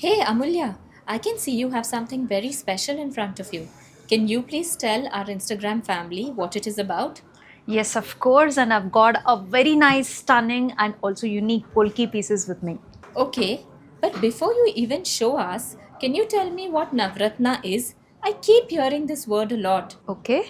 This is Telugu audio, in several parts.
Hey Amulya, I can see you have something very special in front of you. Can you please tell our Instagram family what it is about? Yes, of course, and I've got a very nice, stunning, and also unique polki pieces with me. Okay, but before you even show us, can you tell me what Navratna is? I keep hearing this word a lot. Okay.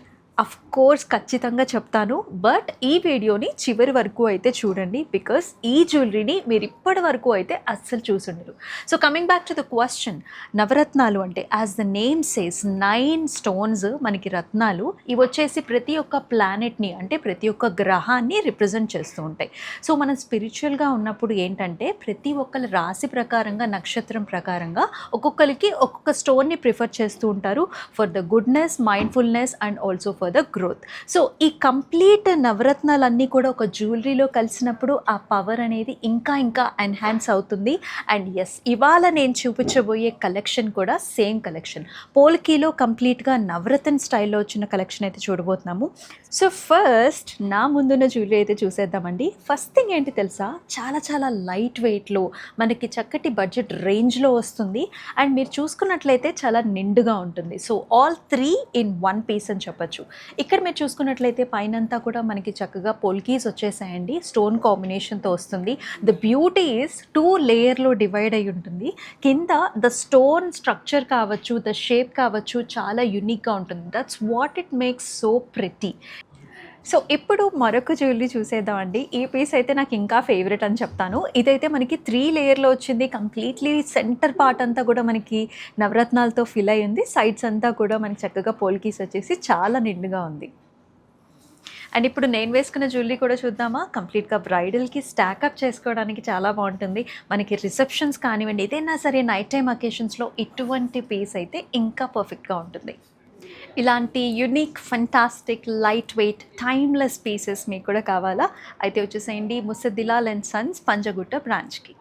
Course ఖచ్చితంగా చెప్తాను. బట్ ఈ వీడియోని చివరి వరకు అయితే చూడండి. బికాస్ ఈ జ్యువెలరీని మీరు ఇప్పటి వరకు అయితే అస్సలు చూసుండరు. So coming back to the question, నవరత్నాలు అంటే as the name says 9 stones మనకి రత్నాలు. ఇవి వచ్చేసి ప్రతి ఒక్క ప్లానెట్ని అంటే ప్రతి ఒక్క గ్రహాన్ని రిప్రజెంట్ చేస్తూ ఉంటాయి. సో మనం స్పిరిచువల్గా ఉన్నప్పుడు ఏంటంటే ప్రతి ఒక్కరి రాశి ప్రకారంగా నక్షత్రం ప్రకారంగా ఒక్కొక్కరికి ఒక్కొక్క స్టోన్ని ప్రిఫర్ చేస్తూ ఉంటారు for the goodness, mindfulness and also for the growth. So ఈ కంప్లీట్ నవరత్నాలన్నీ కూడా ఒక జ్యువెలరీలో కలిసినప్పుడు ఆ పవర్ అనేది ఇంకా ఇంకా ఎన్హాన్స్ అవుతుంది. అండ్ ఎస్, ఇవాళ నేను చూపించబోయే కలెక్షన్ కూడా సేమ్ కలెక్షన్. పోల్కీలో కంప్లీట్గా నవరత్న స్టైల్లో వచ్చిన కలెక్షన్ అయితే చూడబోతున్నాము. సో ఫస్ట్ నా ముందున్న జ్యువెలరీ అయితే చూసేద్దామండి. ఫస్ట్ థింగ్ ఏంటి తెలుసా, చాలా చాలా లైట్ వెయిట్లో మనకి చక్కటి బడ్జెట్ రేంజ్లో వస్తుంది. అండ్ మీరు చూసుకున్నట్లయితే చాలా నిండుగా ఉంటుంది. సో ఆల్ 3 ఇన్ 1 పీస్ అని చెప్పచ్చు. ఇక్కడ మీరు చూసుకున్నట్లయితే పైనంతా కూడా మనకి చక్కగా పోల్కీస్ వచ్చేసాయండి. స్టోన్ కాంబినేషన్తో వస్తుంది. ద బ్యూటీ ఈస్ 2 లేయర్లో డివైడ్ అయి ఉంటుంది. కింద ద స్టోన్ స్ట్రక్చర్ కావచ్చు, ద షేప్ కావచ్చు, చాలా యూనిక్గా ఉంటుంది. That's what it makes so pretty. So ఇప్పుడు మరొక జ్యువెలరీ చూసేద్దామండి. ఈ పీస్ అయితే నాకు ఇంకా ఫేవరెట్ అని చెప్తాను. ఇదైతే మనకి 3 లేయర్లో వచ్చింది. కంప్లీట్లీ సెంటర్ పార్ట్ అంతా కూడా మనకి నవరత్నాలతో ఫిల్ అయ్యి ఉంది. సైడ్స్ అంతా కూడా మనకి చక్కగా పోల్కీస్ వచ్చేసి చాలా నిండుగా ఉంది. అండ్ ఇప్పుడు నేను వేసుకున్న జ్యువెలరీ కూడా చూద్దామా. కంప్లీట్గా బ్రైడల్కి స్టాకప్ చేసుకోవడానికి చాలా బాగుంటుంది. మనకి రిసెప్షన్స్ కానివ్వండి, ఏదైనా సరే నైట్ టైం అకేషన్స్లో ఇటువంటి పీస్ అయితే ఇంకా పర్ఫెక్ట్గా ఉంటుంది. ఇలాంటి unique, fantastic, light weight, timeless pieces మీకు కూడా కావాలా అయితే వచ్చేసేయండి ముసద్దిలాల్ అండ్ సన్స్ పంజగుట్ట బ్రాంచ్కి.